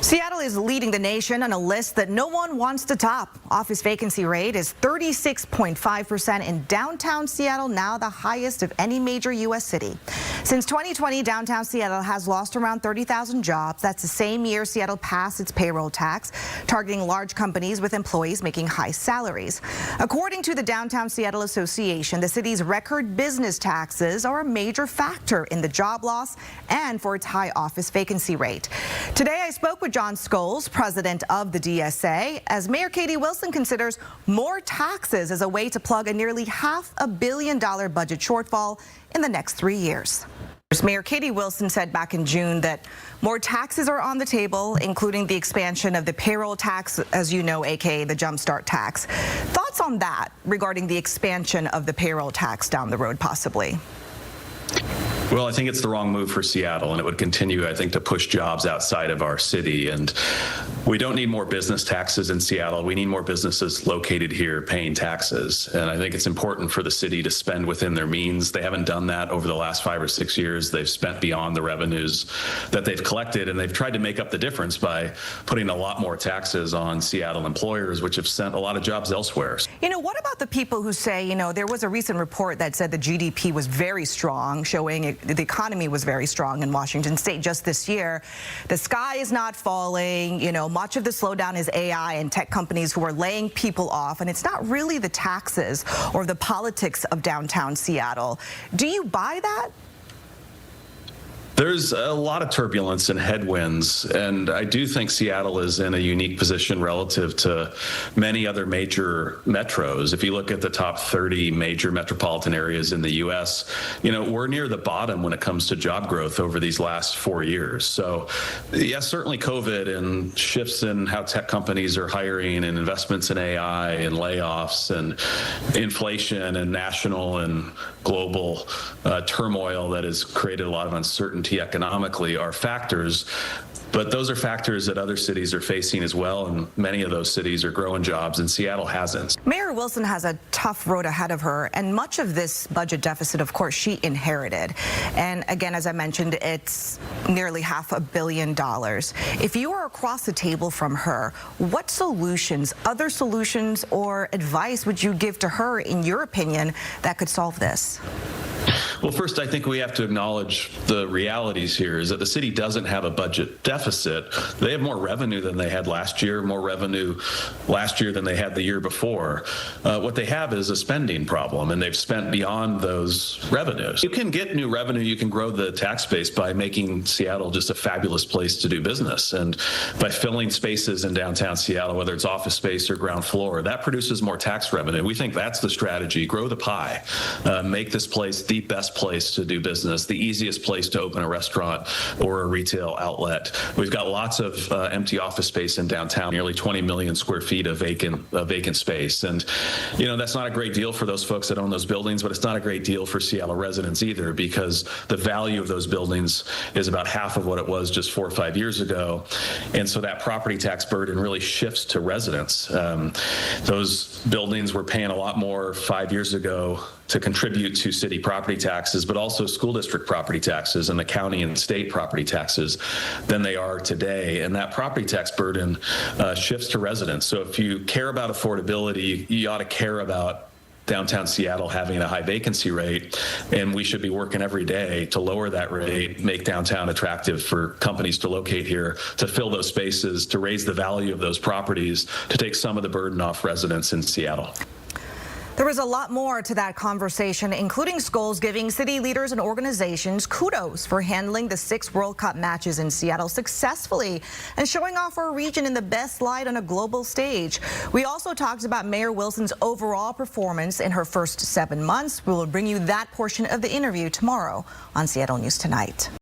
Seattle is leading the nation on a list that no one wants to top. Office vacancy rate is 36.5% in downtown Seattle, now the highest of any major U.S. city. Since 2020, downtown Seattle has lost around 30,000 jobs. That's the same year Seattle passed its payroll tax, targeting large companies with employees making high salaries. According to the Downtown Seattle Association, the city's record business taxes are a major factor in the job loss and for its high office vacancy rate. Today, I spoke with John Scholes, president of the DSA, as Mayor Katie Wilson considers more taxes as a way to plug a nearly $500 million budget shortfall in the next 3 years. Mayor Katie Wilson said back in June that more taxes are on the table, including the expansion of the payroll tax, as you know, aka the Jumpstart tax. Thoughts on that regarding the expansion of the payroll tax down the road, possibly? Well, I think it's the wrong move for Seattle, and it would continue, I think, to push jobs outside of our city. And we don't need more business taxes in Seattle. We need more businesses located here paying taxes. And I think it's important for the city to spend within their means. They haven't done that over the last 5 or 6 years. They've spent beyond the revenues that they've collected, and they've tried to make up the difference by putting a lot more taxes on Seattle employers, which have sent a lot of jobs elsewhere. You know, what about the people who say, you know, there was a recent report that said the GDP was very strong, showing the economy was very strong in Washington State just this year. The sky is not falling. You know, much of the slowdown is AI and tech companies who are laying people off, and it's not really the taxes or the politics of downtown Seattle. Do you buy that? There's a lot of turbulence and headwinds, and I do think Seattle is in a unique position relative to many other major metros. If you look at the top 30 major metropolitan areas in the U.S., you know, we're near the bottom when it comes to job growth over these last 4 years. So, yes, certainly COVID and shifts in how tech companies are hiring and investments in AI and layoffs and inflation and national and global turmoil that has created a lot of uncertainty economically are factors, but those are factors that other cities are facing as well, and many of those cities are growing jobs, and Seattle hasn't. Mayor Wilson has a tough road ahead of her, and much of this budget deficit, of course, she inherited. And again, as I mentioned, it's nearly $500 million. If you were across the table from her, what solutions, other solutions or advice would you give to her, in your opinion, that could solve this? Well, first, I think we have to acknowledge the realities here is that the city doesn't have a budget deficit. They have more revenue than they had last year, more revenue last year than they had the year before. What they have is a spending problem, and they've spent beyond those revenues. You can get new revenue, you can grow the tax base by making Seattle just a fabulous place to do business, and by filling spaces in downtown Seattle, whether it's office space or ground floor, that produces more tax revenue. We think that's the strategy. Grow the pie. Make this place the best place to do business, the easiest place to open a restaurant or a retail outlet. We've got lots of empty office space in downtown, nearly 20 million square feet of vacant space. And, you know, that's not a great deal for those folks that own those buildings, but it's not a great deal for Seattle residents either, because the value of those buildings is about half of what it was just 4 or 5 years ago. And so that property tax burden really shifts to residents. Those buildings were paying a lot more 5 years ago to contribute to city property taxes, but also school district property taxes and the county and state property taxes than they are today. And that property tax burden shifts to residents. So if you care about affordability, you ought to care about downtown Seattle having a high vacancy rate, and we should be working every day to lower that rate, make downtown attractive for companies to locate here, to fill those spaces, to raise the value of those properties, to take some of the burden off residents in Seattle. There was a lot more to that conversation, including Scholes giving city leaders and organizations kudos for handling the 6 World Cup matches in Seattle successfully and showing off our region in the best light on a global stage. We also talked about Mayor Wilson's overall performance in her first 7 months. We will bring you that portion of the interview tomorrow on Seattle News Tonight.